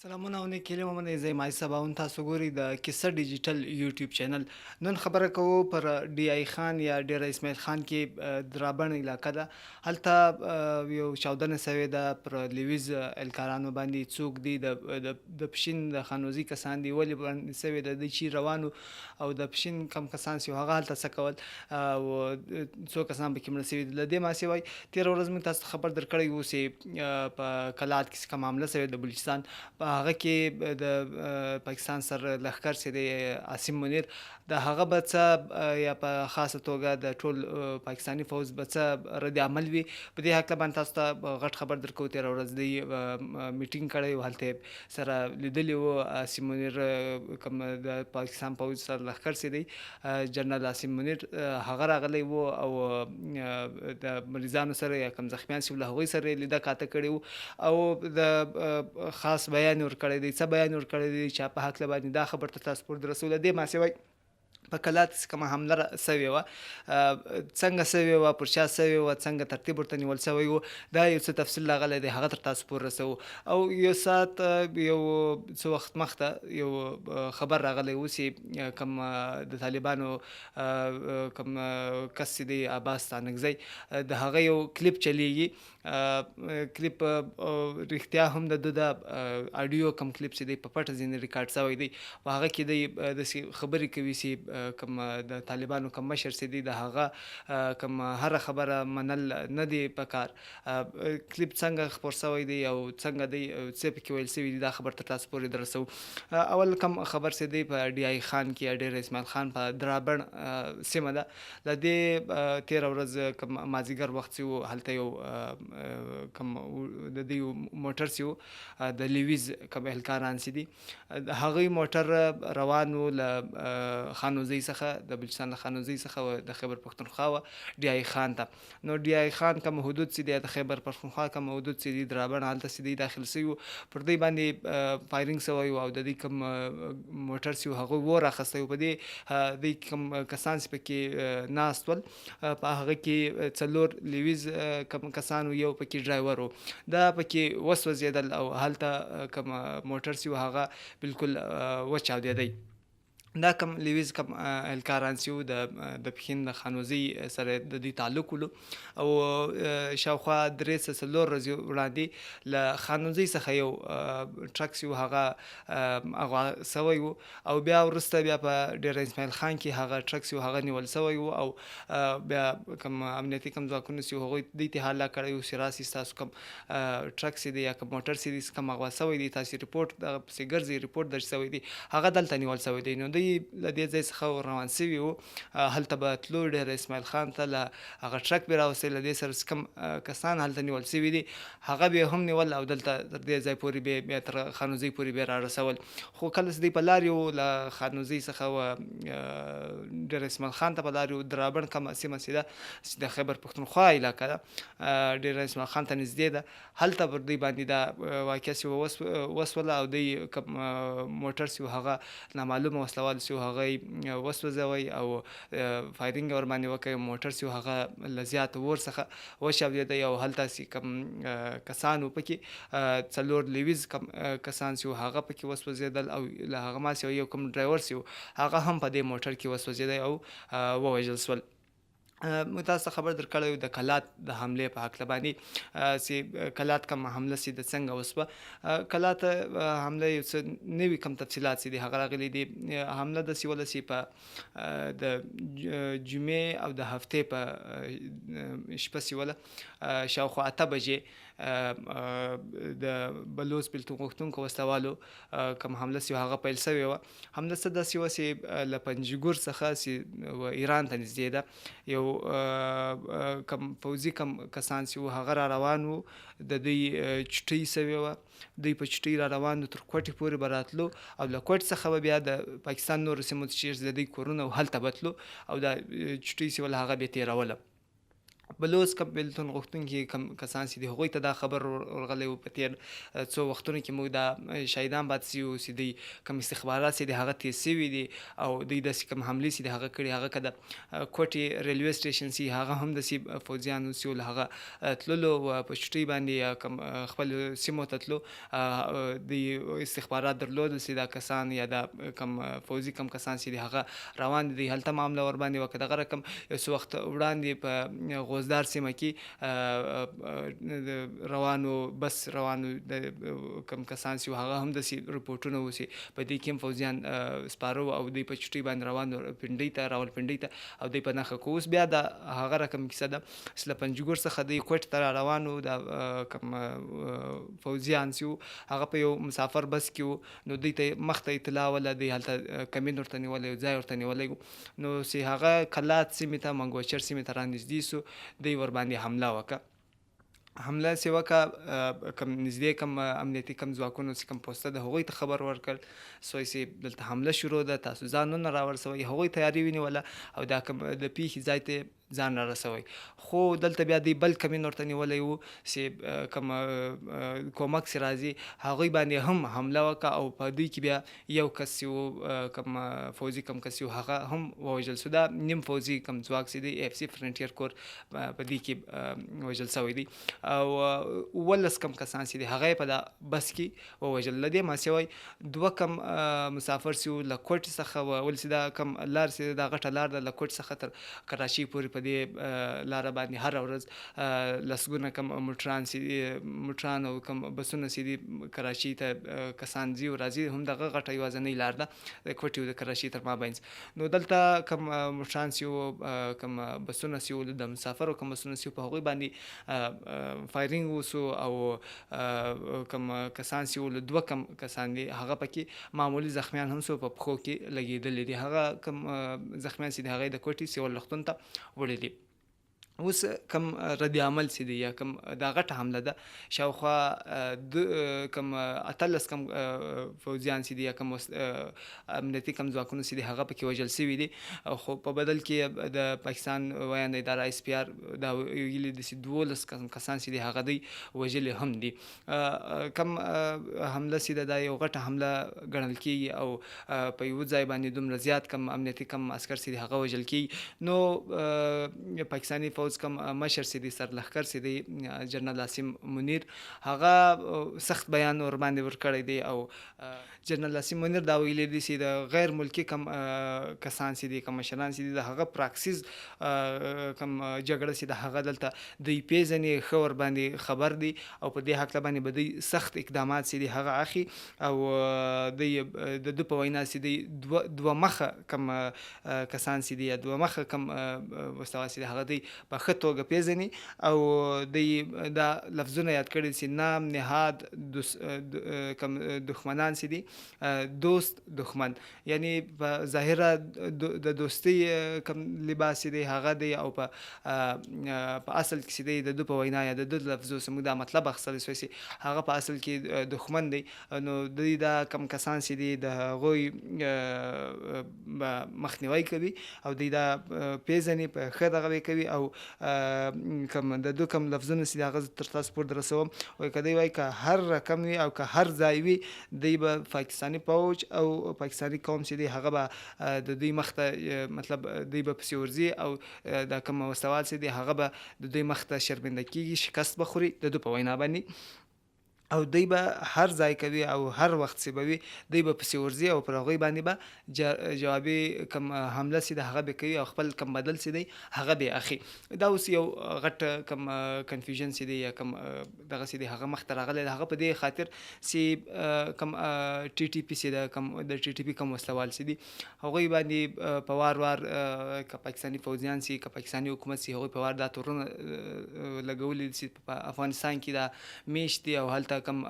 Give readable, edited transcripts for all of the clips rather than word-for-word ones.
سلامونه او نیکې هیلې منئ. زه یم عایز سباوون. تاسو ګورئ د کیسه ډیجیټل یوټیوب چینل. نن خبره کوو پر ډي آی خان یا ډیره اسماعیل خان کې درابڼ علاقه ده. هلته یو چاودنه سوې ده پر لیویز الکارانو باندې. څوک دي د پښین د خانوزي کسان دي، ولې باندې سوې ده، دوی چیرې روان او د پښین کم کسان چې هغه هلته څه کول او څو کسان پکې مړه سوي دي. له دې ما سوای تېره ورځ موږ تاسو ته خبر درکړی وو چې په کلات کې کوم معامله سوې د بلوچستان په هغه کې د پاکستان سر لښکر چې دی عاصم منیر د هغه به څه یا په خاصه توګه د ټول پاکستاني فوز به څه رد عمل وي. په دې هکله باندې تاسو ته غټ خبر درکوو. تېره ورځ دوی میټینګ کړی و، هلته سره لیدلي وو عاصم منیر کوم د پاکستان پوځ سر لښکر چې دی جنرال عاصم منیر هغه راغلی و او د مریضانو سره یا کوم زخمیان چې له هغوی سره یې لیده کاته کړې وو او د خاص بیان ورکړی دی. څه بیان ورکړی دی چې په هکله باندې دا خبر ته تاسو پورې دررسوله. دې ما سوای په کلات کې کومه حمله سوې وه، څنګه سوې وه، پر چا سوې وه، څنګه ترتیب ورته نیول سوی و، دا یو څه تفصیل راغلی دی، هغه تر تاسو پورې رسوو. او یو ساعت یو څه وخت مخته یو خبر راغلی و چې کوم د طالبانو کوم کس چې دی عباس ستانکزی د هغه یو کلیپ چلیږي. کلیپ رښتیا هم د ده د اډیو کوم کلیپ چې دی په پټه ځینې ریکارډ سوی دی. په هغه کې دی داسې خبرې کوي چې کوم د طالبانو کوم مشر چې دی د هغه کوم هره خبره منل نه دی پکار. کلیپ څنګه خپور سوی دی او څنګه دی څه پکې ویل سوي دي، دا خبر تر تاسو پورې دررسوو. اول کوم خبر چې دی په ډي آی خان کې ډیر اسماعیل خان په درابڼ سیمه ده. له دې تېره ورځ کوم مازدیګر وخت چې و هلته یو کوم د دې موټر چې و د لیویز کوم اهلکاران چې دي د هغوی موټر روان و له خانوزۍ څخه، د بلوچستان له خانوزۍ څخه د خیبر پښتونخوا و ډي آی خان ته. نو ډي آی خان کوم حدود چې دی د خیبر پښتونخوا کوم حدود چې دی درابڼ هلته چې دی داخل سوي و، پر دوی باندې فایرینګ سوی و او د دوی کوم موټر چې و هغوی اور اخیستی و. په دې دوی کوم کسان چې پکې ناست ول په هغه کې څلور لیویز کوم کسان و، یو پکې ډرایور و، دا پکې وسوځېدل او هلته کوم موټر چې و هغه بالکل وچاودېدی. دا کم لیویز کم اهلکاران چې وو د پښین د خانوزۍ سره د دوی تعلق ولو او شاوخوا 3 ورځې وړاندې له خانوزۍ څخه یو ټرک چې و هغه اغوا سوی و او بیا وروسته بیا په ډیر اسماعیل خان کې هغه ټرک چې و هغه نیول سوی و او بیا کوم امنیتي کوم ځواکونه چې هغوی دوی ته حاله کړی و چې راسئ ستاسو کوم ټرک چې دی یا کوم موټر چې دی کوم اغوا سوی دی، تاسې ریپورټ دغه پسې ګرځئ، ریپورټ درج سوی دی، هغه دلته نیول سوی دی. نو دوی له دې ځای څخه روان سوي وو، هلته به تلو ډیر اسماعیل خان ته له هغه ټرک به راوستی، له دې سره کوم کسان هلته نیول سوي دي هغه به هم نیول او دلته تر دې ځای پورې بیا تر خانوزۍ پورې بیا رارسول. خو کله چې دوی په لار یو له خانوزۍ څخه و ډیر اسماعیل خان ته په لار یو درابڼ کومه سیمه چې ده چې د خیبر پښتونخوا علاقه ده، ډیر اسماعیل خان ته نږدې ده، هلته پر دوی باندې دا واقعه چې وسوله او دوی کوم موټر چې و هغه نامعلومه وسله وال چې و هغه یې وسوځوی او فایرینګ یې ورباندې وکړی. موټر چې و هغه له زیات اور څخه وچاودېدی او هلته چې کوم کسان وو پکې 4 لیویز کم کسان چې و هغه پکې وسوځېدل او له هغه ماسې یو کوم ډرایور چې و هغه هم په دې موټر کې وسوځېدی او ووژل سول. موږ تاسو ته خبر درکړی و د کلات د حملې په هکله باندې چې کلات کوم حمله چې د څنګه وسوه. کلات حمله یو څه نوي کوم تفصیلات چې دي هغه راغلي دي. حمله داسې وله چې په د جمعې او د هفتې په شپه چې وله شاوخوا 8 بجې د بلوچ بیلتون غوښتونکو وسلوالو کوم حمله چې هغه پیل سوې وه. حمله څه داسې وه چې له پنجګور څخه چې ایران ته نږدې ده یو کم پوځي کم کسان چې و هغه را روان وو، د دوی چټۍ سوې وه، دوی په چټۍ را روان وو، تر کوټې پورې به راتلو او له کوټ څخه به بیا د پاکستان نورو سیمو چیرې د دوی کورونه و هلته به تلو او دا چټۍ چې وله هغه بیا تېروله. بلوز کم بلتون غوښتونکي کم کسان چې دي هغوی ته دا خبر ورغلی و په تېر څو وختونو کې موږ دا شهیدان پاتې سوي وو چې دوی کم استخبارات چې دي هغه تېز سوي دي او دوی داسې کم حملې چې دي هغه کړي هغه که د کوټې ریلوے سټیشن سي هغه هم داسې فوجیانو چې ول هغه تللو په چوټۍ باندې یا کم خپل سیمو ته تلو د استخبارات درلودل چې دا کسان یا دا کم فوجي کم کسان چې دي هغه روان دي هلته معامله ورباندې وکړه دغه رقم یو څه وخت وړاندې په غوزدار سیمه کې روانو بس روانو د کم کسان چې هغه هم داسې رپورټونه و چې په دې کې هم فوجیان سپاره او دوی په چوټۍ باندې روان پنډۍ ته راولپنډۍ ته او دوی په نښه کو اوس بیا د هغه رقم کیسه ده چې له پنجګور څخه دوی کوټې ته را روان وو د کم فوجیان چې هغه په یو مسافر بس کې وو نو دوی ته مخته اطلاع وله دوی هلته کمین ورته نیولی یو ځای ورته نیولی و نو چې هغه کلات سیمې ته منګوچر سیمې ته رانږدې سو دوی ورباندې حمله وکړه حمله چې وکړه کم نږدې کم امنیتي کم ځواکونو چې کم پوسته ده هغوی ته خبر ورکړ سوی چې دلته حمله شروع ده تاسو ځانونه راورسوئ هغوی تیاری ونیوله او دا کم د پیښې ځای ته ځان را رسوي خو دلته بیا دی بل کمین ورته نیولی و چې کوم کومک چې راځي هغوی باندې هم حمله وکړه او په دوی کې بیا یو کس و کوم فوجي کم کس و هغه هم ووژل شو دا نیم فوجي کم ځواک چې دی اف سی فرنټیر کور په دې کې وژل شوی دی او 18 کم کسان چې دی هغه په دا بس کې ووژل له دې ما سوی دوه کم مسافر چې له کوټې څخه ول چې دا کم لار چې دا غټه لار ده له کوټې څخه تر کراچۍ پورې په دې لاره باندې هر ورځ لسګونه کم موټران او کم بسونه چې دي کراچۍ ته کسان ځي او راځي هم دغه غټه یوازینۍ لار ده د کوټې او د کراچۍ تر مابینځ نو دلته کم موټران چې کم بسونه چې د مسافرو کم بسونه چې په هغوی باندې فایرینګ وسو او کم کسان چې دوه کم کسان دي هغه پکې معمولی زخمیان هم سو په پښو کې لګېدلي دي هغه کم زخمیان چې دي هغه د کوټې سیول لختون ته وړي دي اوس کم رد عمل چې دی یا کم دا غټه حمله ده شاوخوا کم 18 کم فوجیان چې دی یا کم امنیتي کم ځواکونه چې دی هغه پکې وژل شوي دي خو په بدل کې د پاکستان ویاند اداره اس پی آر دا ویلي دي چې 12 کسان چې دی هغه دوی وژلي هم دي کم حمله چې دا یو غټه حمله ګڼل کېږي او په یو ځای باندې دومره زیات کم امنیتي کم عسکر چې دی هغه وژل کېږي نو پاکستاني کم مشر چې دی سرلښکر چې دی جنرال عاصم منیر هغه سخت بیان ور باندې ورکړی دی او جنرال عاصم منیر دا ویلي دی چې د غیر ملکی کم کسان چې دی کم مشران چې دی د هغه پراکسیز کم جګړه چې د هغه دلته دوی پیژنې ښه ور باندې خبر دی او په دې حق باندې به دوی سخت اقدامات چې دی هغه اخی او د دو په وینا چې دی دوه مخه کم کسان چې دی دوه مخه کم مستوى چې هغه دی په ښه توګه پیژني او دوی دا لفظونه یاد کړي چې نام نهاد کم دښمنان چې دي دوست دښمن یعنی په ظاهره د دوستۍ کم لباس دی هغه دی او په اصل کې چې دی د دو په وینا یا د دو لفظو سمو دا مطلب اخیستلی سوی چې هغه په اصل کې دښمن دی نو دوی دا کم کسان چې دي د هغوی مخنیوي کوي او دوی دا پیژني په ښه دغه کوي او کم د دو کم لفظونه چې هغه تر تاسو پورې رسوم وایي که دوی وایي که هر رقم وي او که هر ځای وي دوی به پاکستاني پوج او پاکستاني قوم چې دی هغه به د دوی مخته مطلب دوی به پسې ورځي او دا کم مستوال چې دی هغه به د دوی مخته شرمنده کېږي شکست بخوري د دو په وینا باندې او دوی به هر ځای کوي او هر وخت چې به وي دوی به پسې ورځي او پر هغوی باندې به جوابي کم حمله چې د هغه به کوي او خپل کم بدل چې دی هغه به اخی دا اوس یو غټ کم کنفیوژن چې دی یا کم دغه چې دی هغه مخته راغلی هغه په دې خاطر چې کم ټي ټي پی چې د کم د ټي ټي پی کم وسلوال چې دي هغوی باندې په وار وار که پاکستاني فوجیان چې که پاکستاني حکومت چې هغوی په وار دا تورونه لګولي چې په افغانستان کې دا میشت دي او هلته کم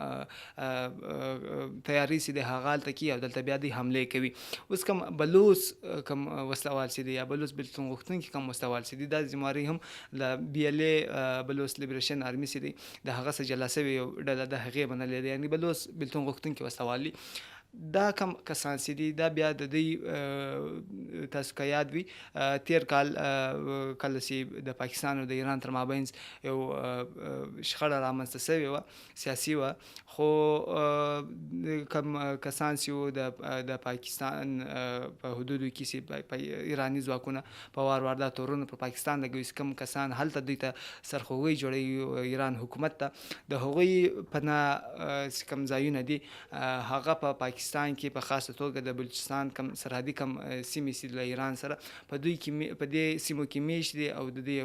تیاری چې د هغه هلته کوي او دلته بیا دوی حملې کوي اوس کم بلوچ کم وسلوال چې دی یا بلوچ بلتون غوښتونکي کم وسلوال چې دي دا ذمواري هم له بي ال اے بلوچ لیبریشن آرمي چې دی د هغه څخه جلا شوې یو ډله د هغې منلې ده یعنې بلوچ بلتون غوښتونکي وسلوال دي دا کم کسان چې دي دا بیا د دوی تاسو که یاد وي تیر کال کله چې د پاکستان او د ایران تر مابینځ یو شخړه رامنځته سوې وه سیاسي وه خو کم کسان چې د پاکستان په حدودو کې چې ایراني ځواکونه په وار وار دا تورونه په پاکستان لګوي چې کوم کسان هلته دوی ته سرخوږی جوړوي ایران حکومت ته د هغوی پناه کوم ځایونه دي هغه په پاکستان کې په خاصه توګه د بلوچستان کم سرحدي کم سیمې چې له ایران سره په دې سیمو کې میشت دي او د دې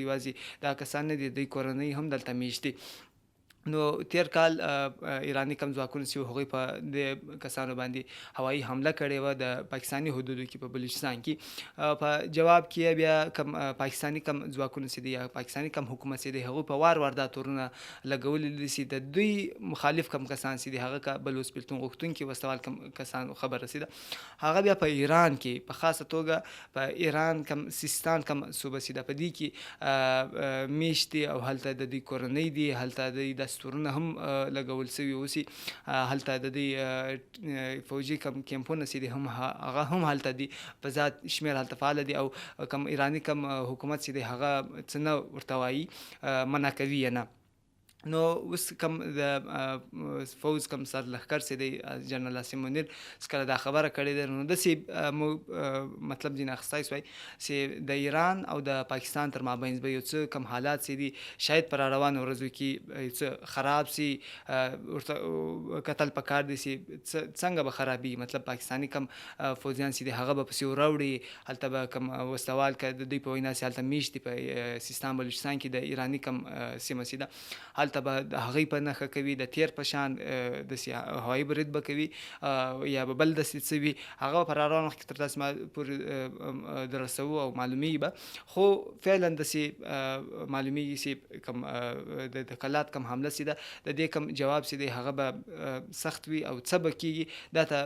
یوازې دا کسان نه دي د کورنۍ هم دلته میشت دي. نو تیر کال ایرانی کم ځواکونه چې هغوی په د کسانو باندې هوایي حمله کړې وه د پاکستاني حدودو کې په بلوچستان کې په جواب کې بیا کم پاکستاني کم ځواکونه چې دي یا پاکستاني کم حکومت چې دی هغوی په وار وار دا تورونه لګولي دي چې د دوی مخالف کم کسان چې دي هغه که بلوچ بیلتون غوښتونکي وسوال کم کسان خبر رسېده هغه بیا په ایران کې په خاصه توګه په ایران کم سیستان کم صوبه چې ده په دې کې میشت دي او هلته د دوی کورنۍ دي هلته د دستورونه هم لګول سوي اوسي هلته د دې فوجي کم کیمپونه چې دي هم هغه هم هلته دي په ذات شمېر هلته فعاله دي او کم ایراني کم حکومت چې دی هغه څه نه ورته وایي منع کوي یې نه. نو اوس کم د فوز کم سرلښکر چې دی جنرال عاصم منیر کله دا خبره کړې ده نو داسې مطلب ځینې اخیستی سوی چې د ایران او د پاکستان تر مابینځ به یو څه کم حالات چې دي شاید په راروانو ورځو کې یو څه خراب سي ورته کتل پکار دي چې څنګه به خرابي مطلب پاکستاني کم فوجیان چې دي هغه به پسې وراوړي هلته به کم وسوال که د دوی په وینا چې هلته میشت دي په سیستان بلوچستان کې د ایراني کم سیمه چې ده هلته به د هغوی په نښه کوي د تیر په شان داسې هوایي برید به کوي یا به بل داسې څه وي هغه په راروان وخت کې تر داسې پورې د رسوو او معلومیږي به خو فعلا داسې معلومیږي چې کوم د کلات کم حمله چې ده د دې کم جواب چې دی هغه به سخت وي او څه به کېږي دا ته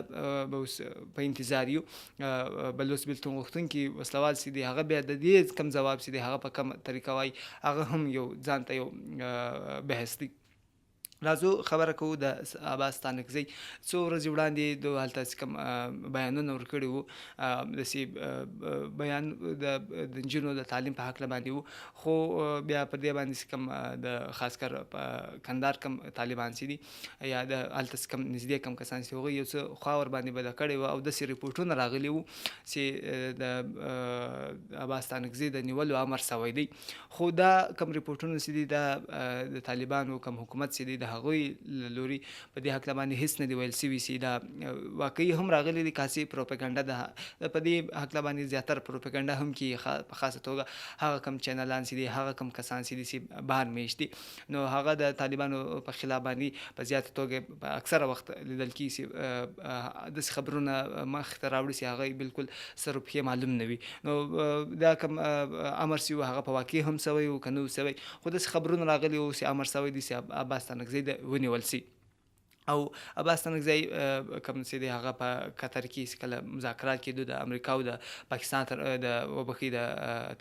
به اوس په انتظار یو. بلوچ بیلتون غوښتونکي وسلوال چې دی هغه بیا د دې کم ځواب چې دی هغه په کوم طریقه وایي هغه هم یو ځان ته یو بحث دی. راځو خبره کوو د عباس ستانکزی څو ورځې وړاندې د هلته چې کوم بیانونه ورکړي وو داسې بیان د نجونو د تعلیم په هکله باندې وو خو بیا په دې باندې چې کوم د خاص کر په کندهار کم طالبان چې دي یا د هلته چې کوم نږدې کم کسان چې هغوی یو څه خوا ور باندې بده کړې وه او داسې ریپورټونه راغلي وو چې د عباس ستانکزي د نیولو امر سوی دی خو دا کم ریپورټونه چې دي دا د طالبانو کم حکومت چې دی د هغوی لوري په دې هکله باندې هیڅ نه دي ویل سوي چې دا واقعي هم راغلي دي کاسې پروپاګنډه ده په دې هکله باندې زیاتره پروپاګنډه هم کیږي په خاصه توګه هغه کم چینلان چې دي هغه کم کسان چې دي چې بهر میشت دي نو هغه د طالبانو په خلاف باندې په زیاته توګه په اکثره وخت لیدل کیږي چې داسې خبرونه مخې ته راوړي چې هغه بالکل سر و پښې معلوم نه وي نو دا کم امر چې و هغه په واقع هم سوی و که نه و سوی خو داسې خبرونه راغلي و چې امر سوی دي چې عباس ستانکزی ونیول سي او عباس ستانکزی کوم چې دی هغه په قطر کې چې کله مذاکرات کېدو د امریکا او د پاکستان د وبخي د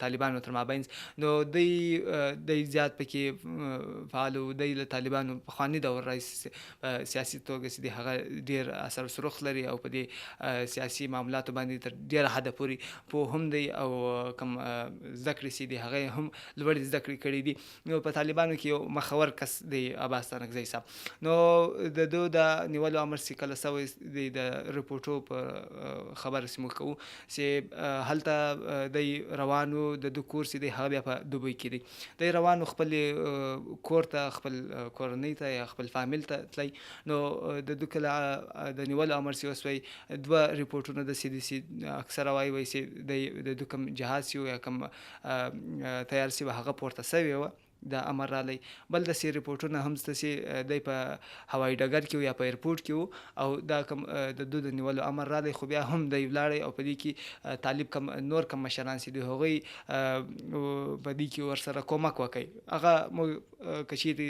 طالبانو تر مابینځ نو دی زیات پکې فعال و دی له طالبانو پخواني دور راهیسې په سیاسي توګه چې دی هغه ډېر اثر سرخ لري او په دې سیاسي معاملاتو باندې تر ډېره حده پورې پوه هم دی او کوم زده کړې چې دی هغه هم لوړې زده کړې کړي دي نو په طالبانو کې یو مخور کس دی عباس ستانکزی صاحب نو د د نیولو امر چې کله سوی دی د ریپورټو په خبره چې موږ کوو چې هلته دی روانو د کور چې دی هغه بیا په دوبۍ کې دی دی روانو خپل کور ته خپل کورنۍ ته یا خپل فامیل ته تللی نو د کله د نیولو امر چې وسوی دوه ریپورټونه داسې دي چې اکثره وایي چې دی د کوم جهاز یا کوم تیار چې هغه پورته سوی وه دا امر رالی بل داسې ریپورټونه هم شته چې دی په هوایي ډګر کې یا په ایرپورټ کې و او دا کوم د دوی د نیولو امر رالی خو بیا هم دی ولاړی او په دې کې طالب کم نور کم مشران چې دي هغوی په دې کې ورسره کومک وکړي هغه موږ که چیرې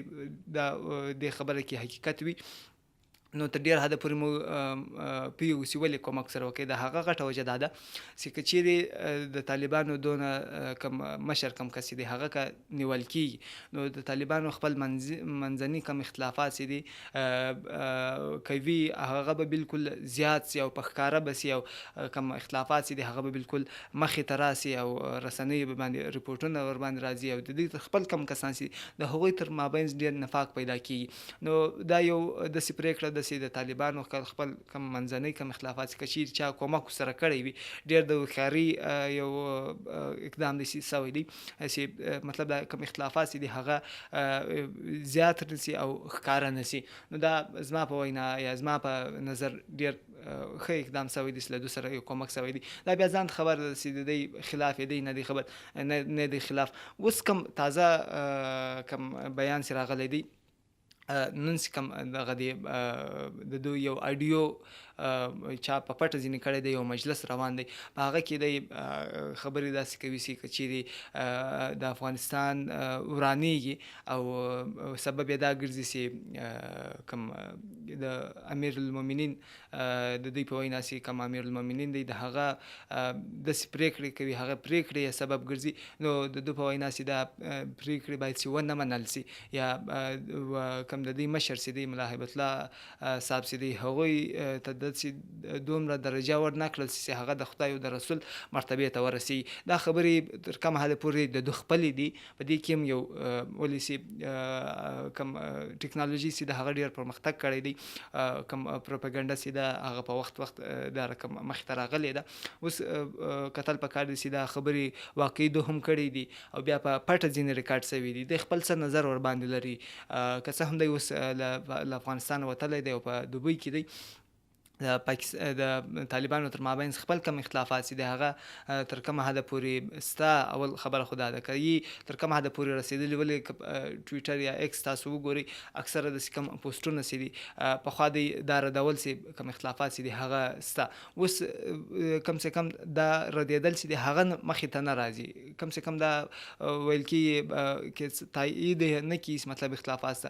د دې خبره کې حقیقت وي نو تر ډېر حده پورې مو پوهېږو ولې کومک سره وکړي. د هغه غټه وجه دا ده چې که چیرې د طالبانو دونه کم مشر کم کس دی هغه که نیول کېږي نو د طالبانو خپل منځني کم اختلافات چې دي کوي هغه به بالکل زیات سي او په ښکاره به سي او کم اختلافات چې دي هغه به بالکل مخې ته راسي او رسنیو به باندې ریپورټونه ورباندې راځي او د دې خپل کم کسان چې د هغوی تر مابینځ ډېر نفاق پیدا کېږي. نو دا یو داسې پرېکړه ده چې د طالبانو خپل کم منځنۍ کم اختلافات چې که چیرې چا کومک ورسره کړی وي ډېر د هوښیارۍ یو اقدام دی سوی دی چې مطلب دا کم اختلافات چې دي هغه زیات نه سي او ښکاره نه سي. نو دا زما په وینا یا زما په نظر ډېر ښه اقدام سوی دی چې له دوی سره یو کومک سوی دی. دا بیا ځان خبر ده چې د دوی خلاف دی نه دی خبر نه دی خلاف. اوس کم تازه کم بیان چې راغلی دی نن چې کوم دغه دی د دوی یو اډیو چا په پټه ځینې کړی دی یو مجلس روان دی په هغه کې دی خبرې داسې کوي چې که چیرې د افغانستان ورانیږي او سبب یې دا ګرځي چې کوم د امیر المؤمنین د دوی په وینا چې کوم امیر المؤمنین دی د هغه داسې پرېکړې کوي هغه پرېکړې یې سبب ګرځي نو د دوی په وینا چې دا پرېکړې باید چې ونه منل سي یا کوم د دوی مشر چې دی ملا هیبت الله صاحب چې دی هغوی ته داسې دومره درجه ورنه کړل چې هغه د خدای او د رسول مرتبې ته ورسي. دا خبرې تر کومه حده پورې د دوی خپلې دي په دې کې هم یو ولې چې کوم ټکنالوژي چې د هغه ډېر پرمختګ کړی دی کوم پروپاګاندا چې د هغه په وخت دا رقم مخې ته راغلی ده اوس کتل پکار دی چې دا خبرې واقعي دوی هم کړی دي او بیا په پټه ځینې ریکارډ سوي دي د خپل څه نظر ور باندې لري که څه هم دی اوس له افغانستان وتلی دی او په دوبۍ کې دی د طالبانو تر مابینځ خپل کم اختلافات چې د هغه تر کومه حده پورې ستا اول خبره خو دا ده که یې تر کومه حده پورې رسېدلي ولې ټویټر یا ایکس تاسو وګورئ اکثره داسې کم پوسټونه چې دي پخوا دی دا ردول چې کم اختلافات چې دي هغه ستا اوس کم سے کم دا ردېدل چې دي هغه مخې ته نه راځي کم سے کم دا ویل کېږي تایید نه کیږي مطلب اختلافات سته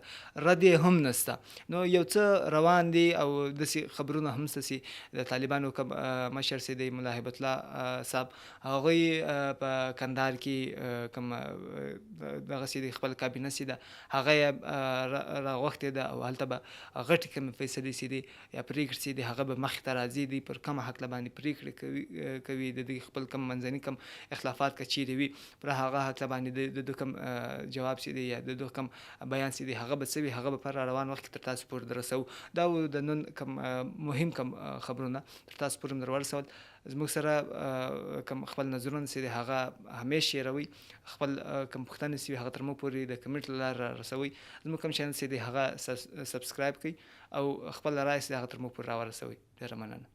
رد یې هم نسته. نو یو څه روان دي او داسې خبرونه هم سي د طالبانو کوم مشر سي دی ملا هیبت الله صاحب هغوی په کندهار کې کوم دغه سي خپل کابینه سي ده هغه راغوښتې ده او هلته به غټې کومې فیصلې سي دي یا پرېکړې سي دي هغه به مخې ته راځي دوی پر کومه هکله باندې پرېکړې کوي د دوی خپل کوم منځني کوم اختلافات که چیرې وي پر هغه هکله باندې د دوی کوم جواب سي دی یا د دوی کوم بیان سي دی هغه به څه وي هغه به پر روان وخت کې تر تاسو پورې درسوو. دا د نن کوم مهم کم خبرونه تر تاسو پورې در ورسول زموږ سره کم خپل نظرونه چې هغه همیشه شیروي خپل کم پوښتنې چې هغه تر مو پورې د کمنټ له لارې رسوي زموږ کوم چینل چې هغه سبسکرایب کړئ او خپل رایې چې هغه تر مو پورې راورسوي. ډېره مننه.